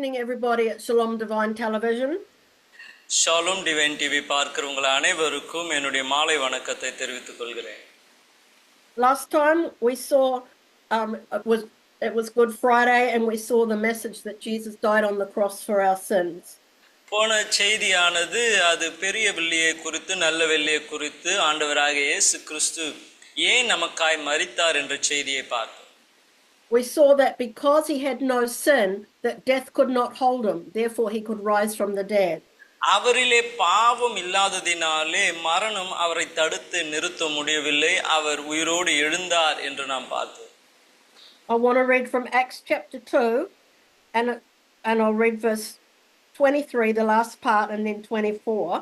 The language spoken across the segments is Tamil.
evening, everybody at Shalom Divine Television. Shalom Divine TV பார்க்கிறவங்க அனைவருக்கும் என்னுடைய மாலை வணக்கத்தை தெரிவித்துக் கொள்கிறேன். Last time we saw it was Good Friday, and we saw the message that Jesus died on the cross for our sins. போன செய்தியானது அது பெரிய வெள்ளியை குறித்து, நல்ல வெள்ளியை குறித்து, ஆண்டவராகிய இயேசு கிறிஸ்து ஏன் நமக்காய் மரித்தார் என்ற செய்தியை பார்த்தோம். We saw that because he had no sin, that death could not hold him, therefore he could rise from the dead. அவரிலே பாவம் இல்லாததினாலே மரணம் அவரை தடுத்து நிறுத்த முடியவில்லை, அவர் உயிரோடு எழுந்தார் என்று நாம் பார்த்தோம். I want to read from Acts chapter 2, and I'll read verse 23, the last part, and then 24.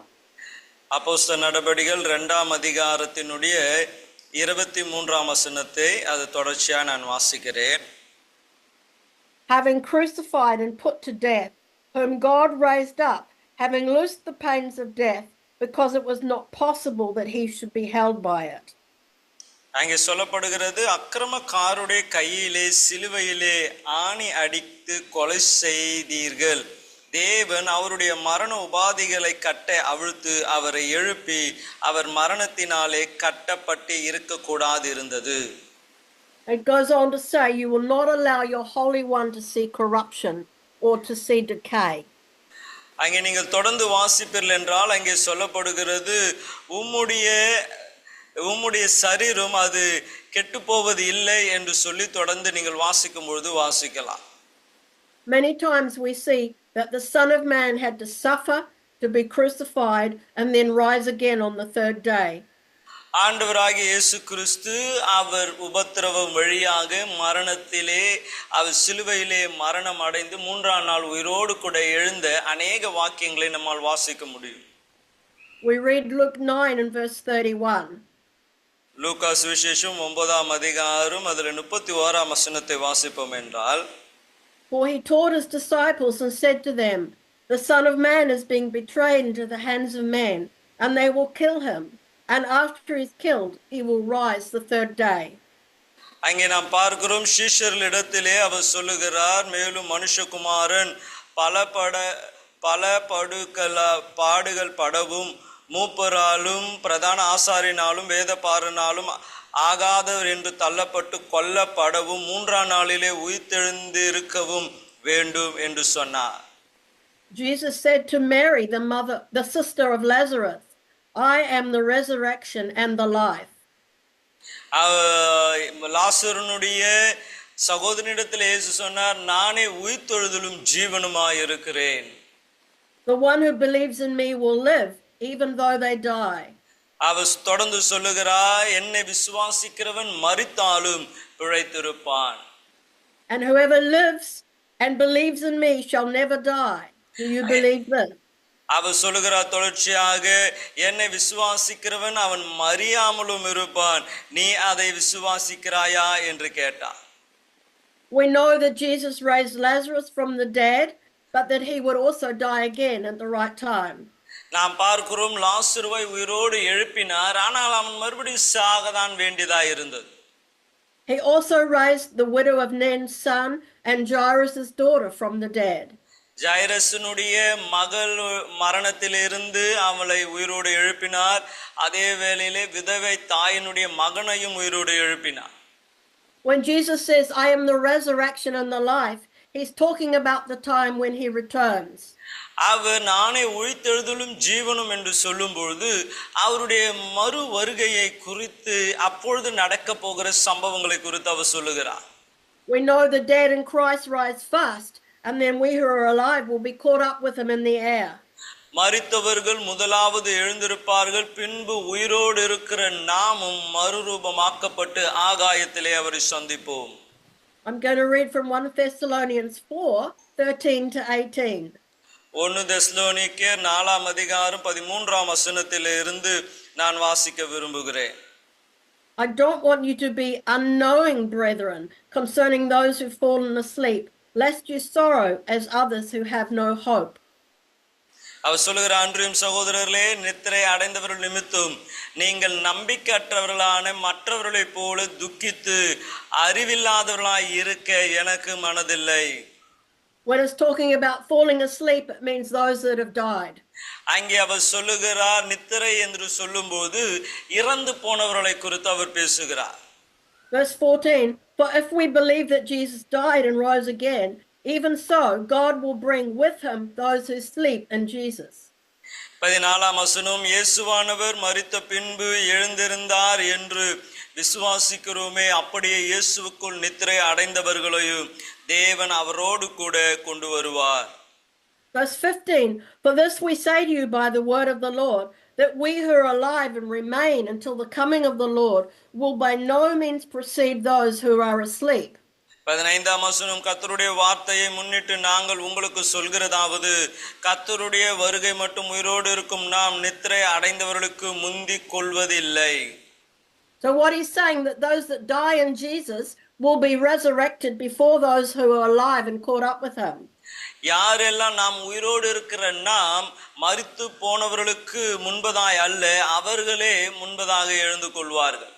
அப்போஸ்தலர் நடபடிகள் 2ஆம் அதிகாரத்தினுடைய 23ஆம் வசனத்தை அது தொடர்ச்சியா நான் வாசிக்கிறேன். Having crucified and put to death, whom God raised up, having loosed the pains of death, because it was not possible that he should be held by it. அங்கே சொல்லப்படுகிறது, அக்கிரமக்காரருடைய கையிலே சிலுவையிலே ஆணி அடித்து கொலை செய்தீர்கள், தேவன் அவருடைய மரண உபாதிகளை கட்ட அவிழ்த்து அவரை எழுப்பி அவர் மரணத்தினாலே கட்டப்பட்டு இருக்கக்கூடாது இருந்தது. It goes on to say, you will not allow your Holy One to see corruption or to see decay. அங்கே நீங்கள் தொடர்ந்து வாசிப்பீர்கள் என்றால் அங்கே சொல்லப்படுகிறது, உம்முடைய சரீரம் அது கெட்டு போவது இல்லை என்று சொல்லி தொடர்ந்து நீங்கள் வாசிக்கும் பொழுது வாசிக்கலாம். Many times we see that the Son of Man had to suffer, to be crucified, and then rise again on the third day. ஆண்டவராகிய இயேசு கிறிஸ்து அவர் உபத்திரவம் வழியாக மரணத்திலே அவர் சிலுவையிலே மரணம் அடைந்து 3ஆம் நாள் உயிரோடு கூட எழுந்த அநேக வாக்கியங்களை நம்மால் வாசிக்க முடியும். We read Luke 9 and verse 31. லூக்கா சுவிசேஷம் 9ஆம் அதிகாரம் அதில் 31ஆம் வசனத்தை வாசிப்போம் என்றால், For he taught his disciples and said to them, the Son of Man is being betrayed into the hands of men, and they will kill him, and after he is killed, he will rise the third day. அங்கே நாம் பார்க்கிறோம், சீஷர்களிடத்திலே அவர் சொல்லுகிறார், மேலும் மனுஷகுமாரன் பல பாடுகள் படவும் மூப்பராலும் பிரதான ஆசாரினாலும் வேதபாரனாலும் ஆகாதவர் என்று தள்ளப்பட்டு கொல்லப்படவும் 3ஆம் நாளிலே உயிர்த்தெழுந்திருக்கவும் வேண்டும் என்று சொன்னார். Jesus said to Mary, the sister of Lazarus, I am the resurrection and the life. லாசருனுடைய சகோதரனிடத்தில் இயேசு சொன்னார், நானே உயிர்த்தெழுதலும் ஜீவனுமாய் இருக்கிறேன். The one who believes in me will live even though they die. அவர் தொடர்ந்து சொல்லுகிறார், என்னை விசுவாசிக்கிறவன் மரித்தாலும் பிழைத்திருப்பான். And whoever lives and believes in me shall never die. Do you believe this? அவர் சொல்லுகிறார் தொடர்ச்சியாக, என்னை விசுவாசிக்கிறவன் அவன் மரியாமலும் இருப்பான், நீ அதை விசுவாசிக்கிறாயா என்று கேட்டார். We know that Jesus raised Lazarus from the dead, but that he would also die again at the right time. நாம் பார்க்கிறோம், லாசருவை உயிரோடு எழுப்பினார், ஆனால் அவன் மறுபடியும் சாகதான் வேண்டியதா இருந்தது. He also raised the widow of Nain's son and Jairus' daughter from the dead. ஜைரஸினுடைய மகள் மரணத்திலிருந்து அவளை உயிரோடு எழுப்பினார். அதே வேளையிலே விதவை தாயினுடைய மகனையும் உயிரோடு எழுப்பினார். When Jesus says, I am the resurrection and the life, he's talking about the time when he returns. அவர் நானே உயிர்த்தெழுதலும் ஜீவனும் என்று சொல்லும் பொழுது அவருடைய மறு வருகையை குறித்து, அப்பொழுது நடக்க போகிற சம்பவங்களை குறித்து அவர் சொல்லுகிறார். We know the dead in Christ rise first, and then we who are alive will be caught up with him in the air. மரித்தவர்கள் முதலாவது எழுந்திருப்பார்கள், பின்பு உயிரோடு இருக்கிற நாமும் மறுரூபமாக்கப்பட்டு ஆகாயத்திலே அவரை சந்திப்போம். I'm going to read from 1 Thessalonians 4:13 to 18. 1 தெசலோனிக்கேயர் 4ஆம் அதிகாரம் 13ஆம் வசனத்திலிருந்து நான் வாசிக்க விரும்புகிறேன். I don't want you to be unknowing, brethren, concerning those who've fallen asleep, lest you sorrow as others who have no hope. அவர் சொல்லுகிற, அன்றியும் சகோதரர்களே, நித்திரை அடைந்தவர்கள் நிமித்தம் நீங்கள் நம்பிக்கையற்றவர்களான மற்றவர்களைப் போல துக்கித்து அறிவில்லாதவர்களாய் இருக்க எனக்கு மனதில்லை. When it's talking about falling asleep, it means those that have died. அங்கே அவர் சொல்லுகிறார், நித்திரை என்று சொல்லும்போது இறந்து போனவர்களை குறித்து அவர் பேசுகிறார். Verse 14, for if we believe that Jesus died and rose again, even so God will bring with him those who sleep in Jesus. 14ஆம் வசனம், இயேசுவானவர் மரித்த பின்பு எழுந்திருந்தார் என்று விசுவாசிக்கிறோமே, அப்படியே இயேசுவுக்குள் நித்திரை அடைந்தவர்களையும் தேவன் அவரோடு கூட கொண்டு வருவார். Verse 15, for this we say to you by the word of the Lord, that we who are alive and remain until the coming of the Lord will by no means precede those who are asleep. 15ஆம் வசனம், கர்த்தருடைய வார்த்தையை முன்னிட்டு நாங்கள் உங்களுக்கு சொல்கிறதாவது, கர்த்தருடைய வருகை மட்டும் உயிரோடு இருக்கும் நாம் நித்திரை அடைந்தவர்களுக்கு முந்திக் கொள்வதில்லை. So what he's saying, that those that die in Jesus will be resurrected before those who are alive and caught up with him. யாரெல்லாம் நாம் உயிரோடு இருக்கிற நாம் மரித்து போனவர்களுக்கு முன்பதாய் அல்ல, அவர்களே முன்பதாக எழுந்து கொள்வார்கள்.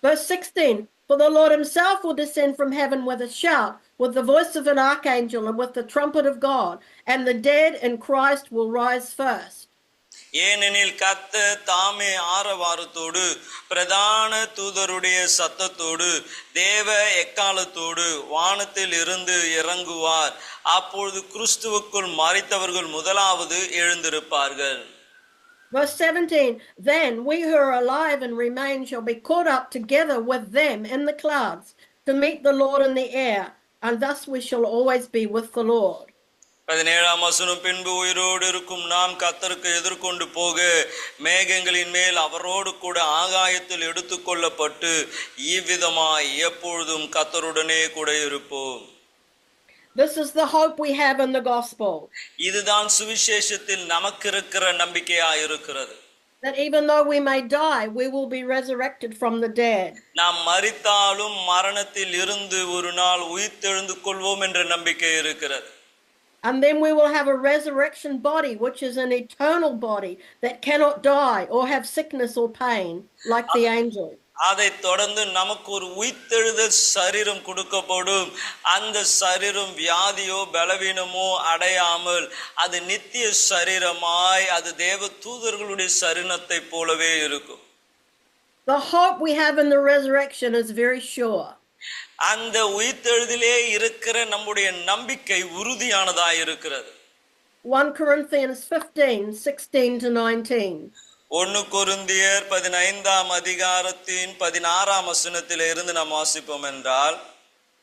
Verse 16, for the Lord himself will descend from heaven with a shout, with the voice of an archangel, and with the trumpet of God, and the dead in Christ will rise first. ஏனெனில் கர்த்தர் தாமே ஆரவாரத்தோடு பிரதான தூதருடைய சத்தத்தோடு தேவ எக்காலத்தோடு வானத்தில் இருந்து இறங்குவார். அப்பொழுது கிறிஸ்துவுக்குள் மரித்தவர்கள் முதலாவது எழுந்திருப்பார்கள். Verse 17, then we who are alive and remain shall be caught up together with them in the clouds to meet the Lord in the air, and thus we shall always be with the Lord. 17ஆம் வசனம், பின்பு உயிரோடு இருக்கும் நாம் கர்த்தருக்கு எதிர்கொண்டு போக மேகங்களின் மேல் அவரோடு கூட ஆகாயத்தில் எடுத்துக்கொள்ளப்பட்டு இவ்விதமாய் எப்பொழுதும் கர்த்தருடனே கூட இருப்போம். This is the hope we have in the gospel. இதுதான் சுவிசேஷத்தில் நமக்கு இருக்கிற நம்பிக்கையாய் இருக்கிறது. That even though we may die, we will be resurrected from the dead. நாம் மரித்தாலும் மரணத்தில் இருந்து ஒரு நாள் உயிர்த்தெழுந்து கொள்வோம் என்ற நம்பிக்கை இருக்கிறது. And then we will have a resurrection body, which is an eternal body that cannot die or have sickness or pain like the angel. அதை தொடர்ந்து நமக்கு ஒரு உயிர்த்தெழுதல் சரீரம் கொடுக்கப்படும். அந்த சரீரம் வியாதியோ பலவீனமோ அடையாமல் அது நித்திய சரீரமாய் அது தேவ தூதர்களுடைய சரீரத்தை போலவே இருக்கும். The hope we have in the resurrection is very sure. அந்த உயிர்த்தெழுதலே இருக்கிற நம்முடைய நம்பிக்கை உறுதியானதாய் இருக்கிறது. 1 Corinthians 15, 16 to 19. 1 கொரிந்தியர் 15ஆம் அதிகாரத்தின் 16ஆம் வசனத்திலே இருந்து நாம் வாசிப்போம் என்றால்,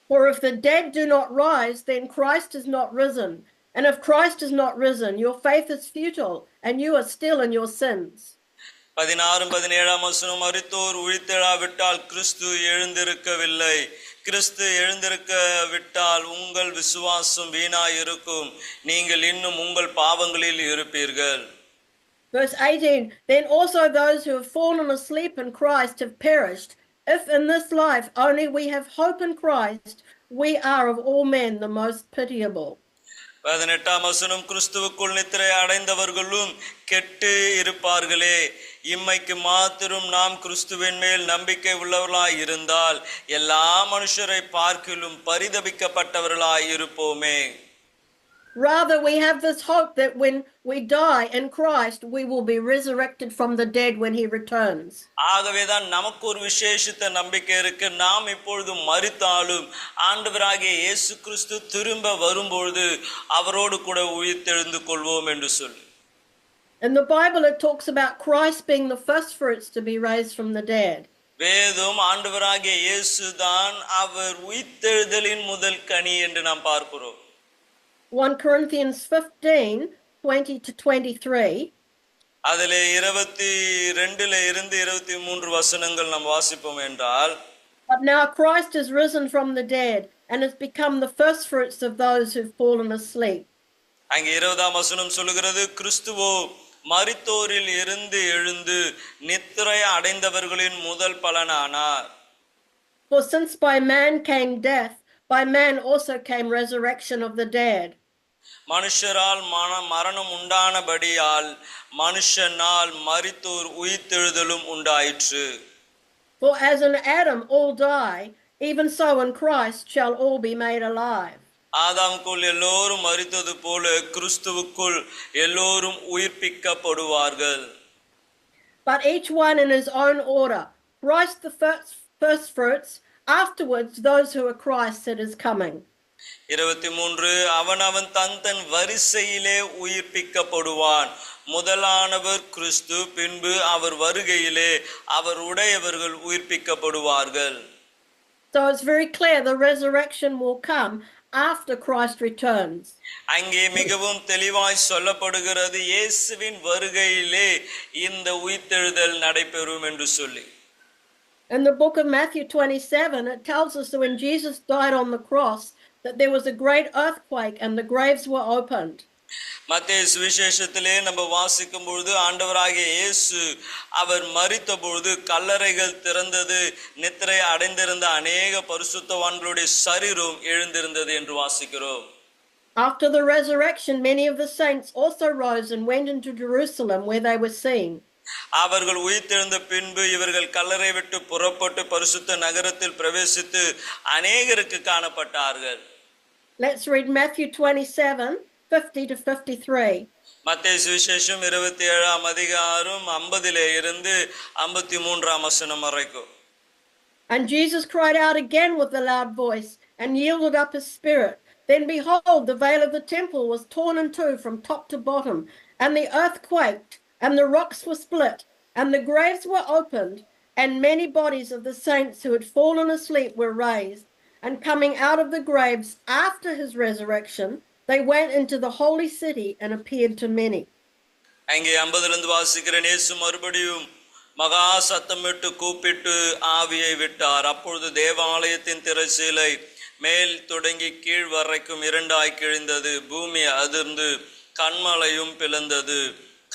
for if the dead do not rise, then Christ is not risen. And if Christ is not risen, your faith is futile, and you are still in your sins. 16-17ஆம் வசனம், மரித்தோர் உயிர்த்தெழாவிட்டால் கிறிஸ்து எழுந்திருக்கவில்லை. கிறிஸ்து எழுந்திருக்க விட்டால் உங்கள் விசுவாசம் வீணாயிருக்கும். நீங்கள் இன்னும் உங்கள் பாவங்களில் இருப்பீர்கள். Verse 18, then also those who have fallen asleep in Christ have perished. If in this life only we have hope in Christ, we are of all men the most pitiable. 18ஆம் வசனம், கிறிஸ்துவுக்குள் நித்திரை அடைந்தவர்களும் கெட்டு இருப்பார்களே. இம்மைக்கு மாத்திரம் நாம் கிறிஸ்துவின் மேல் நம்பிக்கை உள்ளவர்களாய் இருந்தால் எல்லா மனுஷரை பார்க்கிலும் பரிதபிக்கப்பட்டவர்களாய் இருப்போமே. Rather, we have this hope that when we die in Christ, we will be resurrected from the dead when he returns. ஆகவேதான் நமக்கு ஒரு விசேஷித்த நம்பிக்கை இருக்கு. நாம் இப்பொழுது மரித்தாலும் ஆண்டவராகிய இயேசு கிறிஸ்து திரும்ப வரும்பொழுது அவரோடு கூட உயிர்த்தெழுந்து கொள்வோம் என்று சொல்லி. In the Bible, it talks about Christ being the first fruits to be raised from the dead. வேதம் ஆண்டவராகிய இயேசு தான் அவர் உயிர்த்தெழுதலின் முதல் கனி என்று நாம் பார்க்கிறோம். 1 Corinthians 15, 20 to 23. அதிலே 22 இருந்து 23 வசனங்கள் நாம் வாசிப்போம் என்றால், but now Christ is risen from the dead and has become the first fruits of those who've fallen asleep. அங்கே 20ஆம் வசனம் சொல்லுகிறது, கிறிஸ்துவோ மரித்தோரில் இருந்து எழுந்து நித்திரை அடைந்தவர்களின் முதல் பலனானார். For since by man came death, by man also came resurrection of the dead. மனுஷரால் மரணம் உண்டானபடியால் மனுஷனால் மரித்தோர் உயிர்த்தெழுதலும் உண்டாயிற்று. For as in Adam all die, even so in Christ shall all be made alive. ஆதாமுக்குள் எல்லோரும் மரித்தது போல கிறிஸ்துவுக்குள் எல்லோரும் உயிர்ப்பிக்கப்படுவார்கள். But each one in his own order. Christ the first fruits, afterwards those who are Christ at his coming. 23 அவன் தன் வரிசையிலே உயிர்ப்பிக்கப்படுவான். முதலானவர் கிறிஸ்து, பின்பு அவர் வருகையிலே அவர் உடையவர்கள் உயிர்ப்பிக்கப்படுவார்கள். So it's very clear the resurrection will come after Christ returns. அங்கே மிகவும் தெளிவாய் சொல்லப்படுகிறது இயேசுவின் வருகையிலே இந்த உயிர்த்தெழுதல் நடைபெறும் என்று சொல்லி. In the book of Matthew 27, it tells us that when Jesus died on the cross, that there was a great earthquake and the graves were opened. மத்தேயு சுவிசேஷத்திலே நம்ம வாசிக்கும் பொழுது ஆண்டவராகிய இயேசு அவர் மரித்த பொழுது கல்லறைகள் திறந்தது, நித்திரை அடைந்திருந்த அநேக பரிசுத்தவான்களுடைய சரீரம் எழுந்திருந்தது என்று வாசிக்கிறோம். After the resurrection, many of the saints also rose and went into Jerusalem where they were seen. அவர்கள் உயிர்த்தெழுந்த பின்பு இவர்கள் கல்லறை விட்டு புறப்பட்டு பரிசுத்த நகரத்தில் பிரவேசித்து அநேகருக்கு காணப்பட்டார்கள். Let's read Matthew 27, 50 to 53. மத்தேயு சுவிசேஷம் 27ஆம் அதிகாரம் 50 இருந்து 53ஆம் வசனம் வரைக்கும். And Jesus cried out again with a loud voice and yielded up his spirit. Then behold, the veil of the temple was torn in two from top to bottom, and the earth quaked, and the rocks were split, and the graves were opened, and many bodies of the saints who had fallen asleep were raised. And coming out of the graves after his resurrection, they went into the holy city and appeared to many. அங்கே 50லிருந்து வாசிக்கிறேன். இயேசு மறுபடியும் மகா சத்தமிட்டு கூப்பிட்டு ஆவியை விட்டார். அப்பொழுது தேவாலயத்தின் திரைச்சீலை மேல் தொடங்கி கீழ் வரைக்கும் இரண்டாய் கிழிந்தது. பூமி அதிர்ந்து கன்மலையும் பிளந்தது.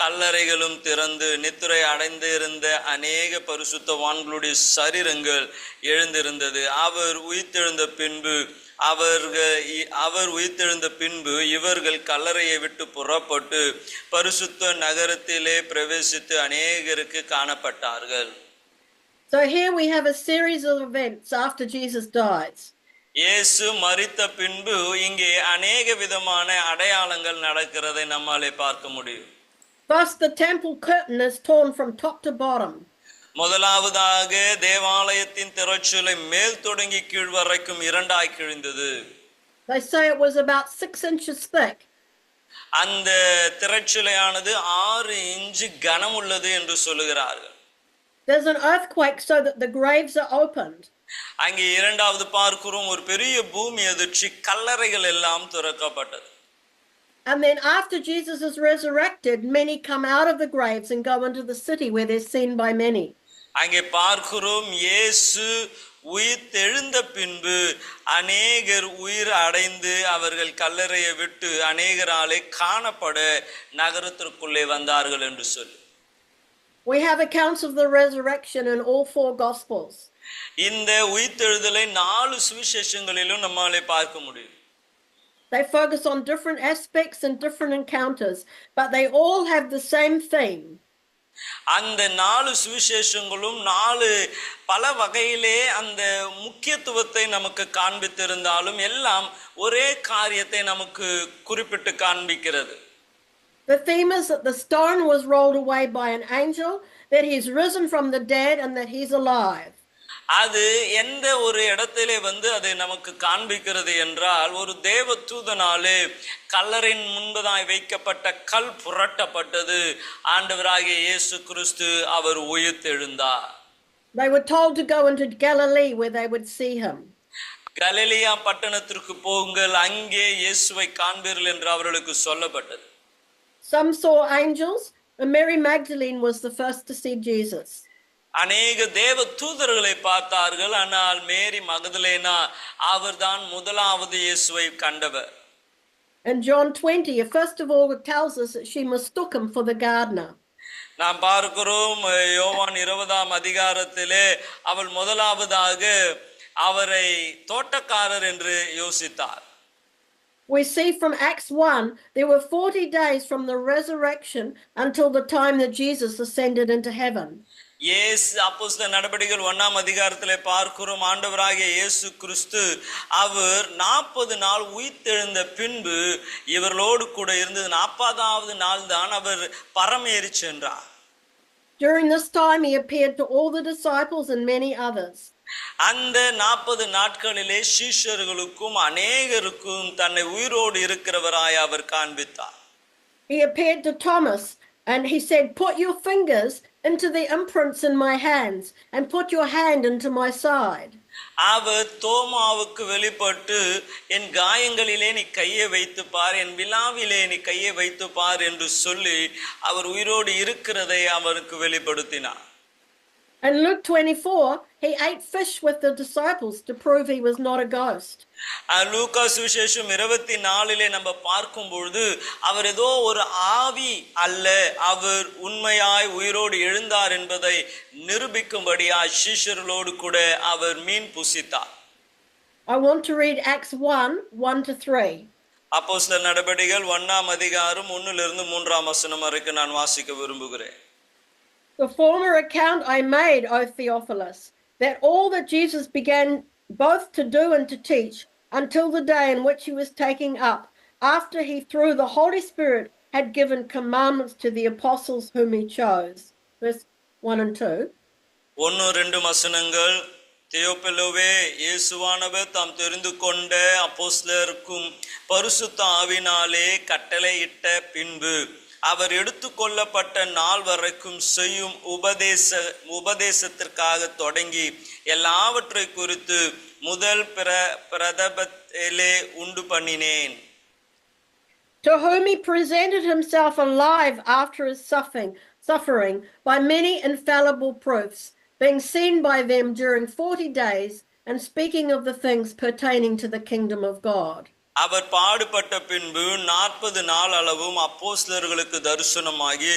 கல்லறைகளும் திறந்து நித்திரை அடைந்திருந்த அநேக பரிசுத்தவான்களுடைய சரீரங்கள் எழுந்திருந்தது. அவர் உயிர்த்தெழுந்த பின்பு இவர்கள் கல்லறையை விட்டு புறப்பட்டு பரிசுத்த நகரத்திலே பிரவேசித்து அநேகருக்கு காணப்பட்டார்கள். So here we have a series of events after Jesus dies. இயேசு மரித்த பின்பு இங்கே அநேக விதமான அடையாளங்கள் நடக்கிறதை நம்மாலே பார்க்க முடியும். First, the temple curtain is torn from top to bottom. முதலாவதாக தேவாலயத்தின் திரைச்சீலை மேல் தொடங்கி கீழ் வரைக்கும் இரண்டாய் கிழிந்தது. They say it was about 6 inches thick. அந்த திரைச்சீலையானது 6 இன்ச்சு கனம் உள்ளது என்று சொல்லுகிறார்கள். There's an earthquake so that the graves are opened. அங்கே இரண்டாவது பார்க்கிறோம் ஒரு பெரிய பூமி அதிர்ச்சி, கல்லறைகள் எல்லாம் திறக்கப்பட்டது. And then after Jesus is resurrected, many come out of the graves and go into the city where they're seen by many. அங்கே பார்க்கிறோம் இயேசு உயிர்த்தெழுந்த பின்பு அநேகர் உயிர் அடைந்து அவர்கள் கல்லறையை விட்டு அநேகராலே காணப்பட நகரத்திற்குள்ளே வந்தார்கள் என்று சொல்லி. We have accounts of the resurrection in all 4 gospels. இந்த உயிர்த்தெழுதலை 4 சுவிசேஷங்களிலும் நம்மாலே பார்க்க முடியும். They focus on different aspects and different encounters, but they all have the same theme. அந்த 4 சுவிசேஷங்களும் 4 பல வகையிலே அந்த முக்கியத்துவத்தை நமக்கு காண்பித்திருந்தாலும் எல்லாம் ஒரே காரியத்தை நமக்கு குறிப்பிட்டு காண்பிக்கிறது. The theme is that the stone was rolled away by an angel, that he's risen from the dead and that he's alive. அது எந்த ஒரு இடத்திலே அதை நமக்கு காண்பிக்கிறது என்றால், ஒரு தேவ தூதனாலே கல்லறையின் முன்பதாய் வைக்கப்பட்ட கல் புரட்டப்பட்டது. ஆண்டவராகிய இயேசு கிறிஸ்து அவர் உயிர்த்தெழுந்தார். They were told to go into Galilee where they would see him. கலிலேயா பட்டணத்திற்கு போங்கள், அங்கே இயேசுவை காண்பீர்கள் என்று அவர்களுக்கு சொல்லப்பட்டது. Some saw angels, and Mary Magdalene was the first to see Jesus. அநேக தேவ தூதர்களை பார்த்தார்கள், ஆனால் மேரி மகதலேனா அவர்தான் முதலாவது இயேசுவை கண்டவர். In John 20, first of all, it tells us that she mistook him for the gardener. நாம் பார்க்கிறோம் யோவான் 20ஆம் அதிகாரத்திலே அவள் முதலாவதாக அவரை தோட்டக்காரர் என்று யோசித்தார். We see from Acts 1, there were 40 days from the resurrection until the time that Jesus ascended into heaven. அப்போஸ்தலர் நடபடிகள் 1ஆம் அதிகாரத்திலே பார்க்கிறோம், ஆண்டவராகிய இயேசு கிறிஸ்து அவர் 40 நாள் உயிர்த்தெழுந்த பின்பு இவர்களோடு கூட இருந்தது. 40வது நாள் தான் அவர் பரமேறி சென்றார். During this time, he appeared to all the disciples and many others. அந்த 40 நாட்களிலே சீஷர்களுக்கும் அநேகருக்கும் தன்னை உயிரோடு இருக்கிறவராய் அவர் காண்பித்தார். He appeared to Thomas and he said, "Put your fingers into the imprints in my hands and put your hand into my side." அவர் தோமாவுக்கு வெளிப்பட்டு, என் காயங்களிலே நீ கையை வைத்து பார், என் விலாவிலே நீ கையை வைத்து பார் என்று சொல்லி அவர் உயிரோடு இருக்கிறதை அவருக்கு வெளிப்படுத்தினார். In Luke 24, he ate fish with the disciples to prove he was not a ghost. லூக்கா சுவிசேஷம் 24 நம்ம பார்க்கும் பொழுது அவர் ஏதோ ஒரு ஆவி அல்ல, அவர் உண்மையாய் உயிரோடு எழுந்தார் என்பதை நிரூபிக்கும்படியாய் சீஷர்களோடு கூட அவர் மீன் புசித்தார். I want to read Acts 1:1-3. அப்போஸ்தலர் நடபடிகள் 1ஆம் அதிகாரம் 1லிருந்து 3ஆம் வசனம் வரைக்கும் நான் வாசிக்க விரும்புகிறேன். The former account I made, O Theophilus, that all that Jesus began both to do and to teach until the day in which he was taken up, after he through the Holy Spirit had given commandments to the apostles whom he chose. Verse 1 and 2. 1-2 வசனங்கள். தியோப்பிலுவே, இயேசுவானவர் தாம் தெரிந்து கொண்ட அப்போஸ்தலருக்கும் பரிசுத்த ஆவினாலே கட்டளையிட்ட பின்பு அவர் எடுத்துக்கொள்ளப்பட்ட நாள் வரைக்கும் செய்யும் உபதேசத்திற்காக தொடங்கி எல்லாவற்றை குறித்து முதல் பிரதபத்திலே உண்டு பண்ணினேன். To whom he presented himself alive after his suffering by many infallible proofs, being seen by them during 40 days, and speaking of the things pertaining to the kingdom of God. அவர் பாடுபட்ட பின்பு 40 நாள் அளவும் அப்போஸ்தலர்களுக்கு தரிசனமாகி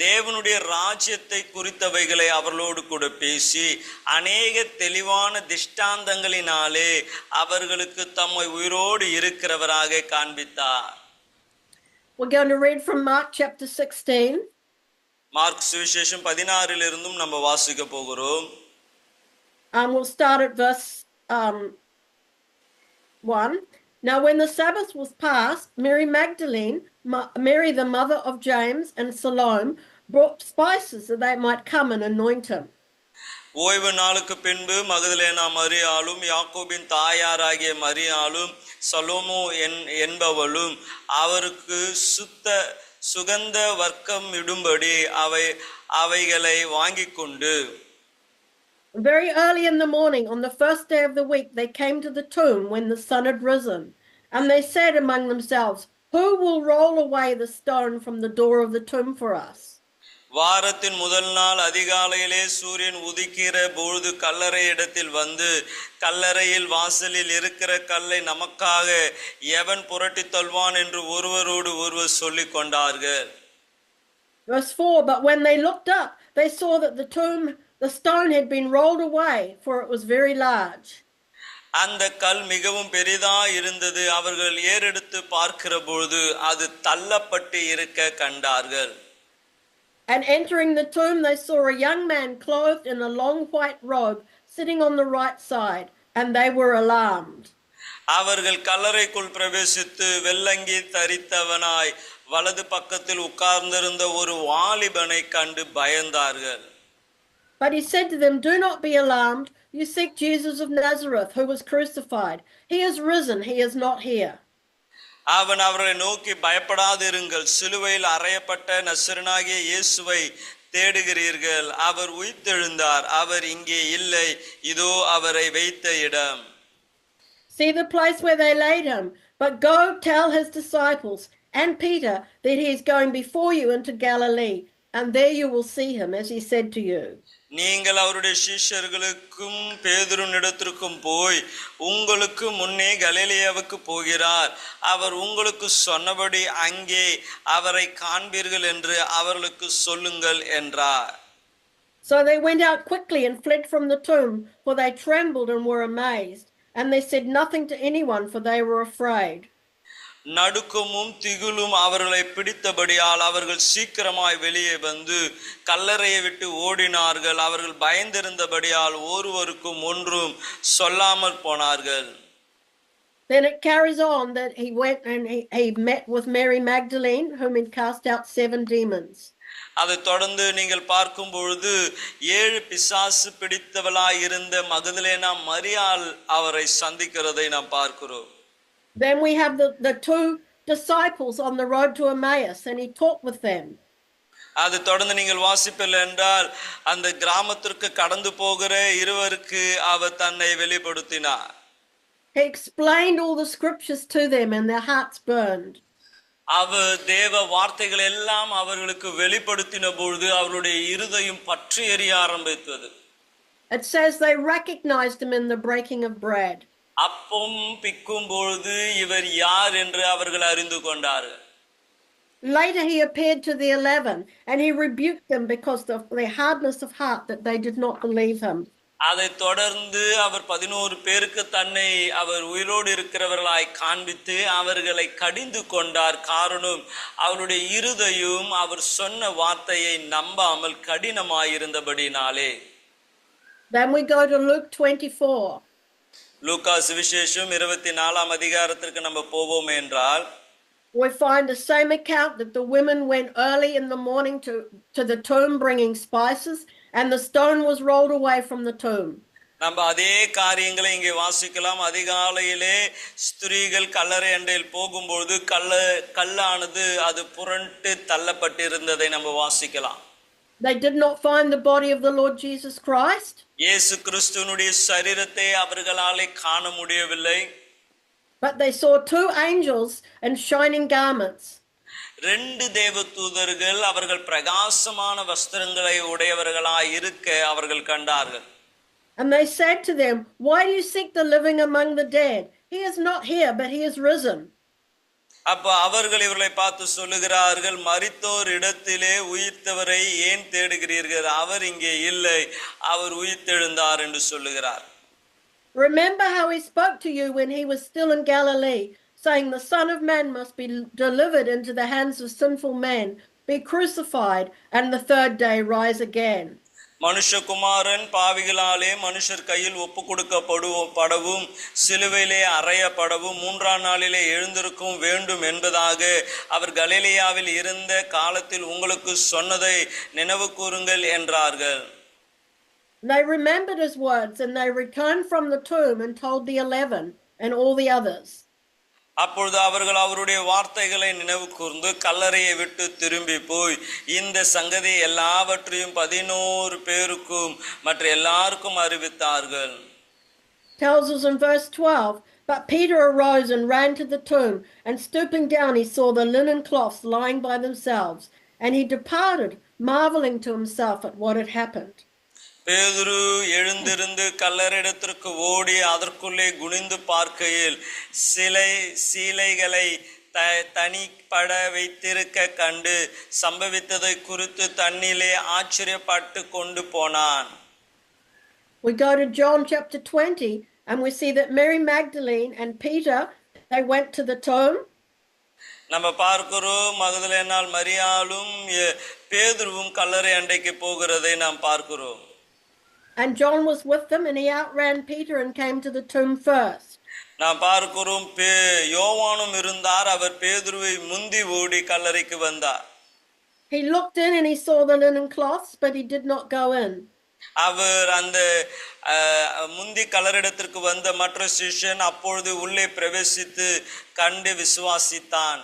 தேவனுடைய ராஜ்யத்தை குறித்தவைகளை அவர்களோடு கூட பேசி அநேக தெளிவான திஷ்டாந்தங்களினாலே அவர்களுக்கு தம்மை உயிரோடு இருக்கிறவராக காண்பித்தார். We're going to read from Mark chapter 16. Mark சுவிசேஷம் 16 நம்ம வாசிக்க போகிறோம். We'll start at verse 1. Now when the Sabbath was past, Mary Magdalene, Mary the mother of James, and Salome brought spices that they might come and anoint him. ஓய்வு நாளுக்கு பின்பு மகதலேனா மரியாளும் யாக்கோபின் தாயாராகிய மரியாளும் சலோமோ என்பவளும் அவருக்கு சுகந்த வர்க்கம் இடும்படி அவைகளை வாங்கிக் கொண்டு. Very early in the morning, on the first day of the week, they came to the tomb when the sun had risen. And they said among themselves, "Who will roll away the stone from the door of the tomb for us?" வாரத்தின் முதல் நாள் அதிகாலையிலே சூரியன் உதிக்கிற பொழுது கல்லறை இடத்தில் வந்து, கல்லறையில் வாசலில் இருக்கிற கல்லை நமக்காக எவன் புரட்டி தள்ளுவான் என்று ஒருவரோடு ஒருவர் சொல்லிக் கொண்டார்கள். Verse 4, but when they looked up, they saw that the stone had been rolled away, for it was very large. அந்த கல் மிகவும் பெரிதா இருந்தது. அவர்கள் ஏறெடுத்து பார்க்கிற பொழுது அது தள்ளப்பட்டு இருக்க கண்டார்கள். And entering the tomb, they saw a young man clothed in a long white robe sitting on the right side, and they were alarmed. அவர்கள் கல்லறைக்குள் பிரவேசித்து வெள்ளங்கி தரித்தவனாய் வலது பக்கத்தில் உட்கார்ந்திருந்த ஒரு வாலிபனை கண்டு பயந்தார்கள். But he said to them, "Do not be alarmed. You seek Jesus of Nazareth, who was crucified. He is risen. He is not here." அவன் அவர்களை நோக்கி, பயப்படாதிருங்கள், சிலுவையில் அறையப்பட்ட நசரேயனாகிய இயேசுவை தேடுகிறீர்கள். அவர் உயிர்த்தெழுந்தார். அவர் இங்கே இல்லை. இதோ அவரை வைத்த இடம். See the place where they laid him. But go tell his disciples and Peter that he is going before you into Galilee, and there you will see him, as he said to you. நீங்கள் அவருடைய சீஷர்களுக்கும் பேதுருவினிடத்திற்கும் போய், உங்களுக்கு முன்னே கலிலேயாவுக்கு போகிறார், அவர் உங்களுக்கு சொன்னபடி அங்கே அவரை காண்பீர்கள் என்று அவர்களுக்கு சொல்லுங்கள் என்றார். So they went out quickly and fled from the tomb, for they trembled and were amazed, and they said nothing to anyone, for they were afraid. நடுக்கமும் திகிலும் அவர்களை பிடித்தபடியால் அவர்கள் சீக்கிரமாய் வெளியே வந்து கல்லறையை விட்டு ஓடினார்கள். அவர்கள் பயந்திருந்தபடியால் ஒருவருக்கும் ஒன்றும் சொல்லாமல் போனார்கள். Then it carries on that he went and he met with Mary Magdalene, whom had cast out 7 demons. அதை தொடர்ந்து நீங்கள் பார்க்கும் பொழுது 7 பிசாசு பிடித்தவளாய் இருந்த மகதலேனா மரியாள் அவரை சந்திக்கிறதை நாம் பார்க்கிறோம். Then we have the 2 disciples on the road to Emmaus, and he talked with them. அது தொடர்ந்து நீங்கள் வாசிப்பீர்கள் என்றால் அந்த கிராமத்திற்கு கடந்து போகிற இருவருக்கு அவர் தன்னை வெளிப்படுத்தினார். He explained all the scriptures to them and their hearts burned. அவர் தேவ வார்த்தைகள் எல்லாம் அவர்களுக்கு வெளிப்படுத்தின பொழுது அவருடைய இருதயம் பற்றி எரிய ஆரம்பித்தது. It says they recognized him in the breaking of bread. அப்பம் பிக்கும் பொழுது இவர் யார் என்று அவர்கள் அறிந்து கொண்டார்கள். Later he appeared to the 11 and he rebuked them because of their hardness of heart that they did not believe him. அதை தொடர்ந்து அவர் 11 பேருக்கு தன்னை அவர் உயிரோடு இருக்கிறவர்களாய் காண்பித்து அவர்களை கடிந்து கொண்டார். காரணம் அவருடைய இருதயம் அவர் சொன்ன வார்த்தையை நம்பாமல் கடினமாயிருந்தபடினாலே. Then we go to Luke 24. லூக்கா சுவிசேஷம் 24ஆம் அதிகாரத்திற்கு நம்ம போவோம் என்றால் we find the same account that the women went early in the morning to the tomb bringing spices, and the stone was rolled away from the tomb. நம்ம அதே காரியங்களை இங்கே வாசிக்கலாம். அதிகாலையிலே ஸ்திரீகள் கல்லறை அண்டையில் போகும்போது கல்லானது அது புரண்டு தள்ளப்பட்டிருந்ததை நம்ம வாசிக்கலாம். They did not find the body of the Lord Jesus Christ. இயேசு கிறிஸ்துவினுடைய சரீரத்தை அவர்களாலே காண முடியவில்லை. But they saw 2 angels in shining garments. 2 தேவதூதர்கள் அவர்கள் பிரகாசமான வஸ்திரங்களை உடையவர்களாய் இருக்க அவர்கள் கண்டார்கள். And they said to them, "Why do you seek the living among the dead? He is not here, but he is risen." அப்ப அவர்கள் இவர்களை பார்த்து சொல்லுகிறார்கள், மரித்தோர் இடத்திலே உயிர்த்தவரை ஏன் தேடுகிறீர்கள்? அவர் இங்கே இல்லை, அவர் உயிர்த்தெழுந்தார் என்று சொல்லுகிறார். Remember how he spoke to you when he was still in Galilee, saying the Son of Man must be delivered into the hands of sinful men, be crucified, and the 3rd day rise again. மனுஷகுமாரன் பாவிகளாலே மனுஷர் கையில் ஒப்பு கொடுக்கப்படவும் சிலுவையிலே அறையப்படவும் 3ஆம் நாளிலே எழுந்திருக்கும் வேண்டும் என்பதாக அவர் கலிலேயாவில் இருந்த காலத்தில் உங்களுக்கு சொன்னதை நினைவு கூறுங்கள் என்றார்கள். They remembered his words, and they returned from the tomb and told the 11 and all the others. அப்பொழுது அவர்கள் அவருடைய வார்த்தைகளை நினைவு கூர்ந்து கல்லறையை விட்டு திரும்பி போய் இந்த சங்கதி எல்லாவற்றையும் 11 பேருக்கும் மற்ற எல்லாருக்கும் அறிவித்தார்கள். Tells us in verse 12, but Peter arose and ran to the tomb, and stooping down he saw the linen cloths lying by themselves, and he departed, marveling to himself at what had happened. பேதுரு எழுந்திருந்து கல்லறையிடத்திற்கு ஓடி அதற்குள்ளே குனிந்து பார்க்கையில் சீலைகளை தனிப்பட வைத்திருக்க கண்டு சம்பவித்ததை குறித்து தன்னிலே ஆச்சரியப்பட்டு கொண்டு போனான். We go to John chapter 20 and we see that Mary Magdalene and Peter, they went to the tomb. நம்ம பார்க்கிறோம் மகதலேனாள் மரியாளும் பேதுருவும் கல்லறை அண்டைக்கு போகிறதை நாம் பார்க்கிறோம். And John was with them, and he outran Peter and came to the tomb first. நாம் பார்க்கிறோம் யோவானும் இருந்தார், அவர் பேதுருவை முந்தி ஓடி கல்லறைக்கு வந்தார். He looked in and he saw the linen cloths, but he did not go in. அவர் அந்த முந்தி கல்லறையிடத்திற்கு வந்த மற்ற சிஷ்யன் அப்பொழுது உள்ளே பிரவேசித்து கண்டு விசுவாசித்தான்.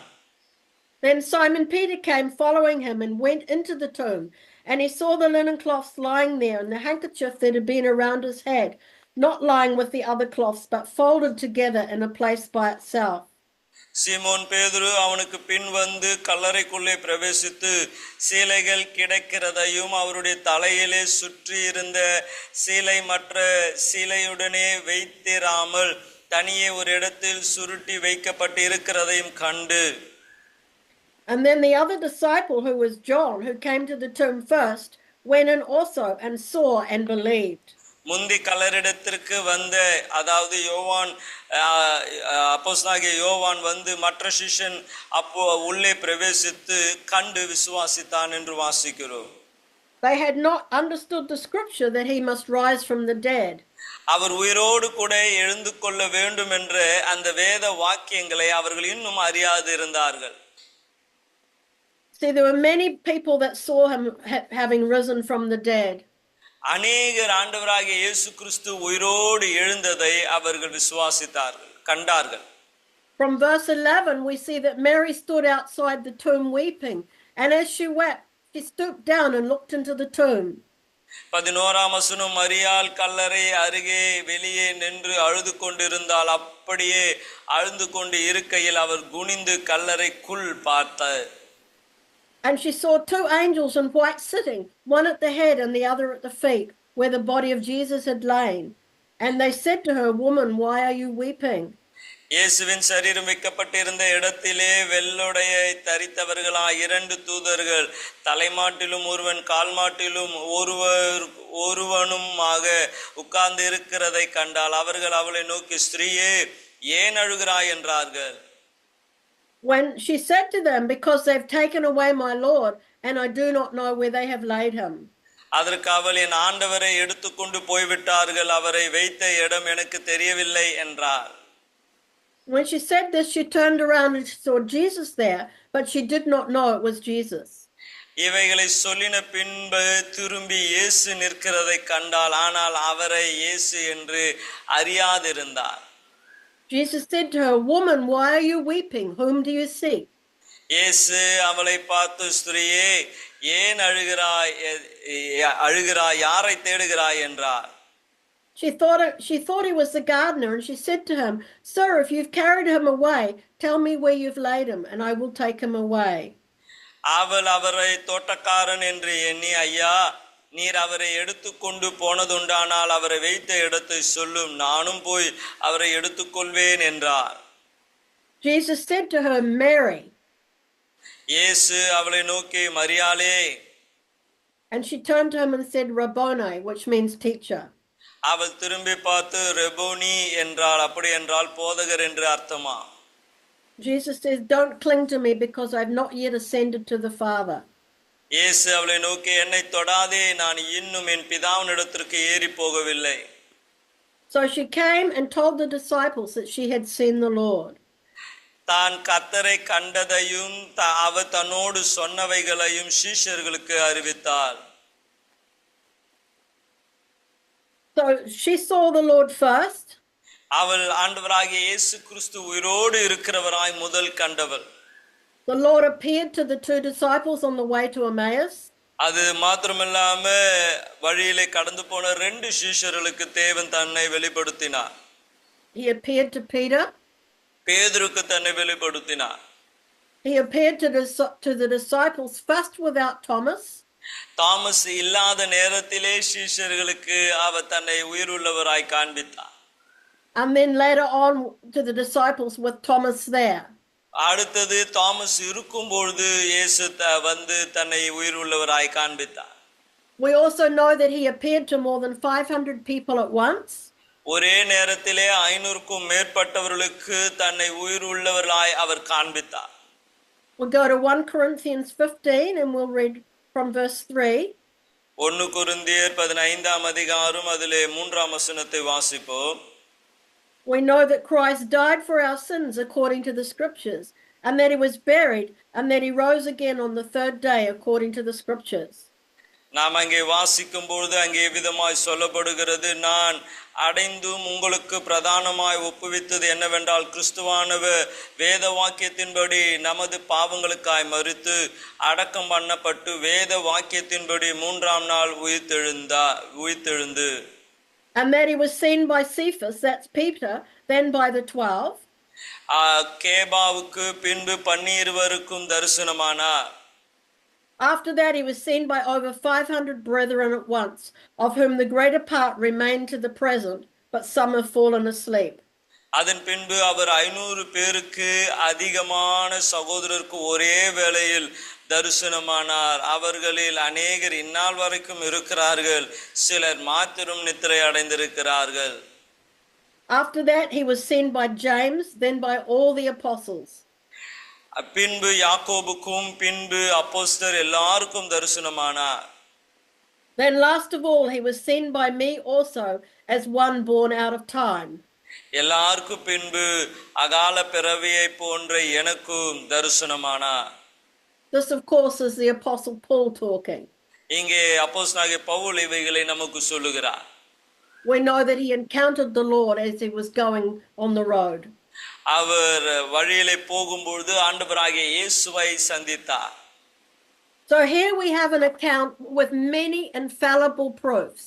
Then Simon Peter came following him and went into the tomb, and he saw the linen cloths lying there and the handkerchief that had been around his head, not lying with the other cloths, but folded together in a place by itself. சீமோன் பேதுரு அவனுக்கு பின் வந்து கல்லறைக்குள்ளே பிரவேசித்து சீலைகள் கிடக்கிறதையும் அவருடைய தலையிலே சுற்றி இருந்த சீலை மற்ற சீலையுடனே வைத்திராமல் தனியே ஒரு இடத்தில் சுருட்டி வைக்கப்பட்டு இருக்கிறதையும் கண்டு. And then the other disciple, who was John, who came to the tomb first, went in also and saw and believed. முந்தி கல்லறிடத்திற்கு வந்த அதாவது யோவான் அப்போஸ்தலனாகிய யோவான் வந்து மற்ற சிஷ்யன் அப்போ உள்ளே பிரவேசித்து கண்டு விசுவாசித்தான் என்று வாசிக்கிறோம். They had not understood the scripture that he must rise from the dead. அவர் உயிரோடு கூட எழுந்து கொள்ள வேண்டும் என்ற அந்த வேத வாக்கியங்களை அவர்கள் இன்னும் அறியாது இருந்தார்கள். See, there were many people that saw him having risen from the dead. அநேகர் ஆண்டவராகிய இயேசு கிறிஸ்து உயிரோடு எழுந்ததை அவர்கள் விசுவாசித்தார்கள், கண்டார்கள். From verse 11 we see that Mary stood outside the tomb weeping, and as she wept she stooped down and looked into the tomb. 11ஆம் வசனம், மரியாள் கல்லறை அருகே வெளியே நின்று அழுது கொண்டிருந்தாள். அப்படியே அழுது கொண்டு இருக்கையில் அவர் குனிந்து கல்லறைக்குள் பார்த்தார். And she saw two angels in white sitting, one at the head and the other at the feet, where the body of Jesus had lain. And they said to her, "Woman, why are you weeping?" இயேசுவின் சரீரம் வைக்கப்பட்டிருந்த இடத்திலே வெள்ளுடையை தரித்தவர்களாய் இரண்டு தூதர்கள் தலைமாட்டிலும் ஒருவன் கால்மாட்டிலும் ஒருவனுமாக உட்கார்ந்து இருக்கிறதை கண்டால் அவர்கள் அவளை நோக்கி, ஸ்திரீயே, ஏன் அழுகிறாய் என்றார்கள். When she said to them, "Because they've taken away my Lord, and I do not know where they have laid him." அதற்கு அவள், என் ஆண்டவரை எடுத்துக்கொண்டு போய்விட்டார்கள், அவரை வைத்த இடம் எனக்கு தெரியவில்லை என்றார். When she said this, she turned around and she saw Jesus there, but she did not know it was Jesus. இவைகளை சொல்லின பின்பு திரும்பி இயேசு நிற்கிறதை கண்டாள், ஆனால் அவரை இயேசு என்று அறியாதிருந்தார். Jesus said to her, "Woman, why are you weeping? Whom do you seek?" இயேசு அவளை பார்த்து, ஸ்திரீயே, ஏன் அழுகிறாய், யாரை தேடுகிறாய் என்றார். She thought he was the gardener, and she said to him, "Sir, if you've carried him away, tell me where you've laid him, and I will take him away." அவள் அவரை தோட்டக்காரன் என்று எண்ணி, ஐயா, நீர் அவரை எடுத்துக்கொண்டு போனதுண்டானால் அவரை வைத்த இடத்தை சொல்லும், நானும் போய் அவரை எடுத்துக்கொள்வேன் என்றார். Jesus said to her, "Mary." இயேசு அவளை நோக்கி, மரியாளே. And she turned to him and said, "Rabboni," which means teacher. அவள் திரும்பி பார்த்து ரெபோனி என்றாள், அப்படி என்றால் போதகர் என்று அர்த்தமா. Jesus says, "Don't cling to me because I've not yet ascended to the Father." இயேசு அவளை நோக்கி, என்னை தொடாதே, நான் இன்னும் என் பிதாவினிடத்திற்கு ஏறி போகவில்லை. So she came and told the disciples that she had seen the Lord. தான் கர்த்தரை கண்டதையும் அவர் தன்னோடு சொன்னவைகளையும் சீஷர்களுக்கு அறிவித்தாள். So she saw the Lord first. அவள் ஆண்டவராகிய இயேசு கிறிஸ்து உயிரோடு இருக்கிறவராய் முதல் கண்டவள். The Lord appeared to the two disciples on the way to Emmaus. அது மாத்திரமில்லாம வழியிலே கடந்து போன ரெண்டு சீஷர்களுக்கு தேவன் தன்னை வெளிப்படுத்தினார். He appeared to Peter. பேதுருக்கு தன்னை வெளிப்படுத்தினார். He appeared to the disciples first without Thomas. Thomas இல்லாத நேரத்திலே சீஷர்களுக்கு அவர் தன்னை உயிருள்ளவராய் காண்பித்தார். And then later on to the disciples with Thomas there. அடுத்தது தாமஸ் இருக்கும் பொழுது இயேசு வந்து தன்னை உயிருள்ளவராய் காண்பித்தார். We also know that he appeared to more than 500 people at once. ஒரே நேரத்திலே 500க்கும் மேற்பட்டவர்களுக்கு தன்னை உயிருள்ளவராய் அவர் காண்பித்தார். We'll go to 1 Corinthians 15 and we'll read from verse 3. 1 கொரிந்தியர் 15ஆம் அதிகாரம் அதிலே 3ஆம் வசனத்தை வாசிப்போம். We know that Christ died for our sins according to the scriptures, and that he was buried, and that he rose again on the third day according to the scriptures. நாம் அங்கே வாசிக்கும் பொழுது அங்கே விதமாய் சொல்லப்படுகிறது, நான் அடைந்தும் உங்களுக்கு பிரதானமாய் ஒப்புவித்தது என்னவென்றால், கிறிஸ்துவானவர் வேத வாக்கியத்தின்படி நமது பாவங்களுக்காய் மரித்து அடக்கம் பண்ணப்பட்டு வேத வாக்கியத்தின்படி 3ஆம் நாள் உயிர்த்தெழுந்து. And that he was seen by Cephas, that's Peter, then by the 12. கேபாவுக்கு பின்பு 12 தரிசனமானார். After that he was seen by over 500 brethren at once, of whom the greater part remain to the present, but some have fallen asleep. அதன் பின்பு அவர் 500 பேருக்கு அதிகமான சகோதரருக்கு ஒரே வேளையில் தரிசனமானார். அவர்களில் அநேகர் இந்நாள் வரைக்கும் இருக்கிறார்கள், சிலர் மாத்திரம் நித்திரை அடைந்திருக்கிறார்கள். After that, he was seen by James, then by all the apostles. பின்பு யாக்கோபுக்கும் பின்பு அப்போஸ்தலர் எல்லாருக்கும் தரிசனமானார். Then last of all, he was seen by me also as one born out of time. எல்லாருக்கும் பின்பு அகால பிறவியை போன்ற எனக்கும் தரிசனமானார். This, of course, is the Apostle Paul talking. இங்கே அப்போஸ்தலனாகிய பவுல் இவைகளை நமக்கு சொல்லுகிறார். We know that he encountered the Lord as he was going on the road. அவர் வழியிலே போகும்பொழுது ஆண்டவராகிய இயேசுவை சந்தித்தார். So here we have an account with many infallible proofs.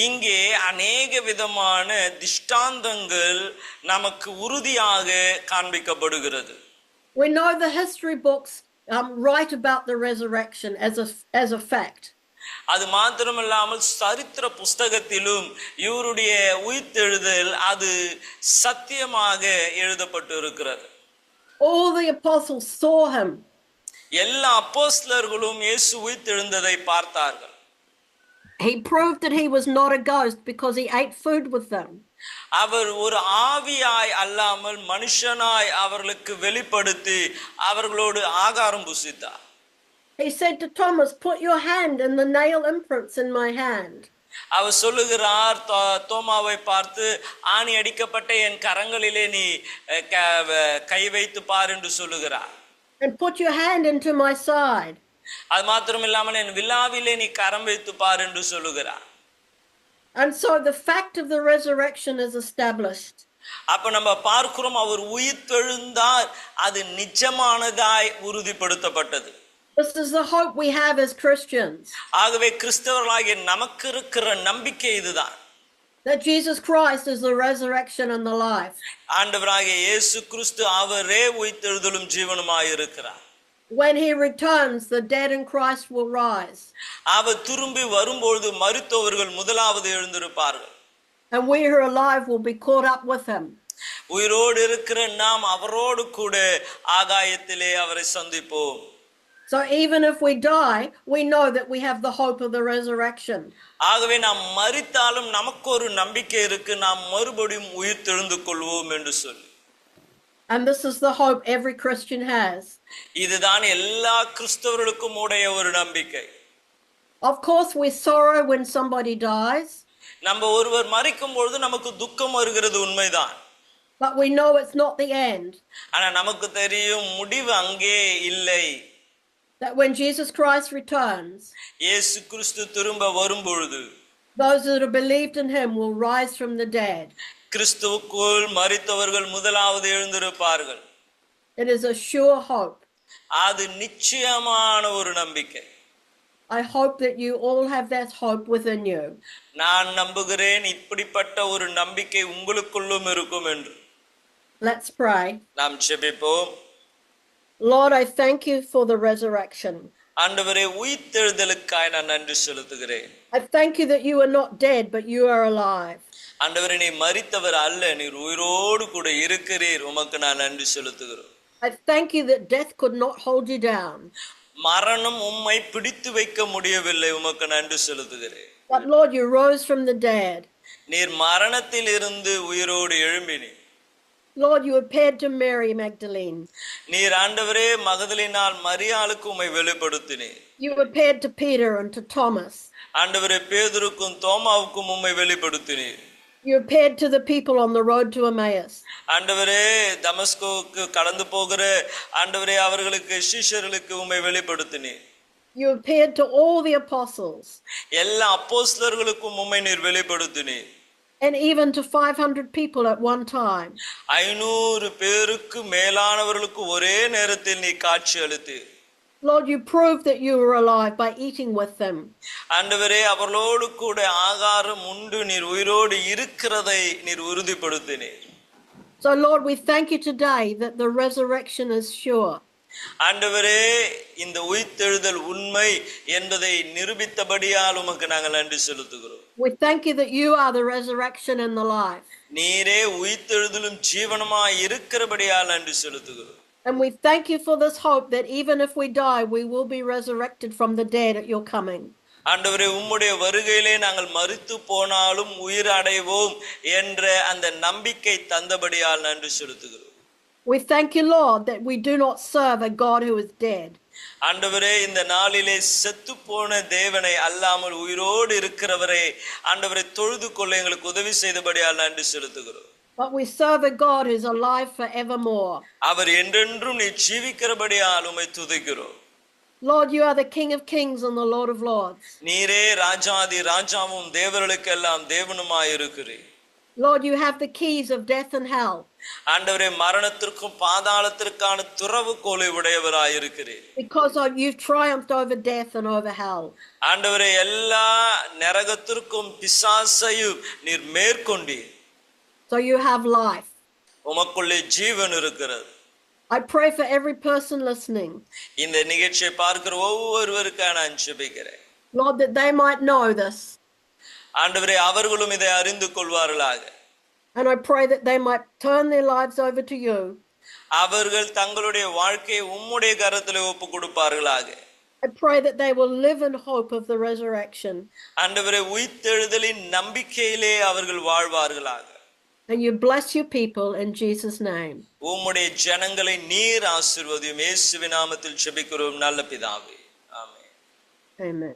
இங்கே அநேக விதமான திஷ்டாந்தங்கள் நமக்கு உறுதியாக காண்பிக்கப்படுகிறது. We know the history books write about the resurrection as a fact. அது மாத்திரமல்லாமல் சரித்திர புஸ்தகத்திலும் இவருடைய உயிர்த்தெழுதல் அது சத்தியமாக எழுதப்பட்டு இருக்கிறது. All the apostles saw him. எல்லா அப்போஸ்தலர்களும் இயேசு உயிர்த்தெழுந்ததை பார்த்தார்கள். He proved that he was not a ghost because he ate food with them. அவர் ஒரு ஆவியாய் அல்லாமல் மனுஷனாய் அவர்களுக்கு வெளிப்படுத்தி அவர்களோடு ஆகாரம் புசித்தார். He said to Thomas, "Put your hand in the nail imprints in my hand." அவர் சொல்லுகிறார் தோமாவை பார்த்து, ஆணி அடிக்கப்பட்ட என் கரங்களிலே நீ கை வைத்து பார் என்று சொல்லுகிறார். And put your hand into my side. அது மாத்திரம் இல்லாமல் என் விலாவிலே நீ கரம் வைத்து பார் என்று சொல்லுகிறார். And so the fact of the resurrection is established. அப்ப நம்ம பார்க்கிறோம், அவர் உயிர்த்தெழுந்தார், அது நிஜமானதாய் உறுதிப்படுத்தப்பட்டது. This is the hope we have as Christians. ஆகவே கிறிஸ்தவர்களாகிய நமக்கு இருக்கிற நம்பிக்கை இதுதான். That Jesus Christ is the resurrection and the life. ஆண்டவராகிய இயேசு கிறிஸ்து அவரே உயிர்த்தெழுதலும் ஜீவனுமாய் இருக்கிறார். When he returns, the dead in Christ will rise. அவர் திரும்பி வரும்பொழுது மரித்தவர்கள் முதலாவது எழுந்திருப்பார்கள். And we who are alive will be caught up with him. உயிரோடு இருக்கிற நாம் அவரோடு கூட ஆகாயத்திலே அவரை சந்திப்போம். So even if we die, we know that we have the hope of the resurrection. ஆகவே நாம் மரித்தாலும் நமக்கு ஒரு நம்பிக்கை இருக்கு, நாம் மறுபடியும் உயிர்த்தெழுந்து கொள்வோம் என்று சொல்லி. And this is the hope every Christian has. இதுதான் எல்லா கிறிஸ்தவர்களுக்கும் உடைய ஒரு நம்பிக்கை. Of course, we sorrow when somebody dies. நம்ம ஒருவர் மரிக்கும் பொழுது நமக்கு துக்கம் வருகிறது, உண்மைதான். But we know it's not the end. ஆனா நமக்கு தெரியும் முடிவு அங்கே இல்லை. That when Jesus Christ returns, இயேசு கிறிஸ்து திரும்ப வரும்பொழுது those that have believed in him will rise from the dead. கிறிஸ்துவுக்குள் மரித்தவர்கள் முதலாவது எழுந்திருப்பார்கள். It is a sure hope. அது நிச்சயமான ஒரு நம்பிக்கை. I hope that you all have that hope within you. நான் நம்புகிறேன் இப்படிப்பட்ட ஒரு நம்பிக்கை உங்களுக்குள்ளும் இருக்கும் என்று. Let's pray. நாம் ஜெபிப்போம். Lord, I thank you for the resurrection. ஆண்டவரே, உயிர்த்தெழுதலுக்காய் நான் நன்றி செலுத்துகிறேன். I thank you that you are not dead, but you are alive. ஆண்டவரே, நீ மரித்தவர் அல்ல, நீர் உயிரோடு கூட இருக்கிறீர். உமக்கு நான் நன்றி செலுத்துகிறேன். I thank you that death could not hold you down. மரணம் உம்மை பிடித்து வைக்க முடியவில்லை. உமக்கு நன்றி செலுத்துகிறேன். But Lord, you rose from the dead. நீர் மரணத்தில் இருந்து உயிரோடு எழும்பினீர். Lord, you appeared to Mary Magdalene. நீர் ஆண்டவரே மகதலினால் மரியாளுக்கு உம்மை வெளிப்படுத்தினீர். You appeared to Peter and to Thomas. ஆண்டவரே, பேதுருக்கும் தோமாவுக்கும் உம்மை வெளிப்படுத்தினீர். You appeared to the people on the road to Emmaus. ஆண்டவரே, தமஸ்கோவுக்கு கடந்து போகிற ஆண்டவரே அவர்களுக்கு சீஷர்களுக்கு உம்மை வெளிப்படுத்தினீர். You appeared to all the apostles. எல்லா அப்போஸ்தலர்களுக்கும் உம்மை நீர் வெளிப்படுத்தினீர். And even to 500 people at one time. 500 பேருக்கு மேலானவர்களுக்கு ஒரே நேரத்தில் நீ காட்சி அளித்தீர். Lord, you proved that you were alive by eating with them. ஆண்டவரே, அவர்களோடு கூட ஆகாரம் உண்டு நீர் உயிரோடு இருக்கிறதை நீர் உறுதிப்படுத்தினீர். So Lord, we thank you today that the resurrection is sure. ஆண்டவரே, இந்த உயிர்த்தெழுதல் உண்மை என்பதை நிரூபித்தபடியால் உமக்கு நாங்கள் நன்றி செலுத்துகிறோம். We thank you that you are the resurrection and the life. நீரே உயிர்த்தெழுதலும் ஜீவனுமாய் இருக்கிறபடியால் நன்றி செலுத்துகிறோம். And we thank you for this hope that even if we die, we will be resurrected from the dead at your coming. ஆண்டவரே, உம்முடைய வருகையிலே நாங்கள் மரித்து போனாலும் உயிர் அடைவோம் என்ற அந்த நம்பிக்கை தந்தபடியால் நன்றி செலுத்துகிறோம். We thank you, Lord, that we do not serve a God who is dead. ஆண்டவரே, இந்த நாளிலே செத்து போன தேவனை அல்லாமல் உயிரோடு இருக்கிறவரை ஆண்டவரை தொழுது கொள்ள எங்களுக்கு உதவி செய்தபடியால் நன்றி செலுத்துகிறோம். But we serve a God who is alive forevermore. அவர் என்றென்றும் நீ ஜீவிக்கிறபடியால் உம்மை துதிக்கிறோம். Lord, you are the King of Kings and the Lord of Lords. நீரே ராஜாதி ராஜாவும் தேவர்களுக்கெல்லாம் தேவனுமாய் இருக்கிறீர். Lord, you have the keys of death and hell. ஆண்டவரே, மரணத்திற்கும் பாதாளத்திற்கான துறவுகோலை உடையவராய் இருக்கிறீர். Because you've triumphed over death and over hell. ஆண்டவரே, எல்லா நரகத்திற்கும் பிசாசையும் நீர் மேற்கொண்டீர். So you have life. உமக்குள்ளே ஜீவன் இருக்கிறது. I pray for every person listening. இந்த நிகழ்ச்சியை பார்க்கிற ஒவ்வொருவருக்காக நான் ஜெபிக்கிறேன். Lord, that they might know this. ஆண்டவரே, அவர்களும் இதை அறிந்து கொள்வார்களாக. And I pray that they might turn their lives over to you. அவர்கள் தங்களுடைய வாழ்க்கையை உம்முடைய கரத்திலே ஒப்பு கொடுப்பார்களாக. I pray that they will live in hope of the resurrection. ஆண்டவரே, உயிர்த்தெழுதலின் நம்பிக்கையிலே அவர்கள் வாழ்வார்களாக. And you bless your people in Jesus' name. உம்முடைய ஜனங்களை நீர் ஆசீர்வதியும். இயேசுவின் நாமத்தில் ஜெபிக்கிறோம் நல்ல பிதாவே. ஆமென். Amen.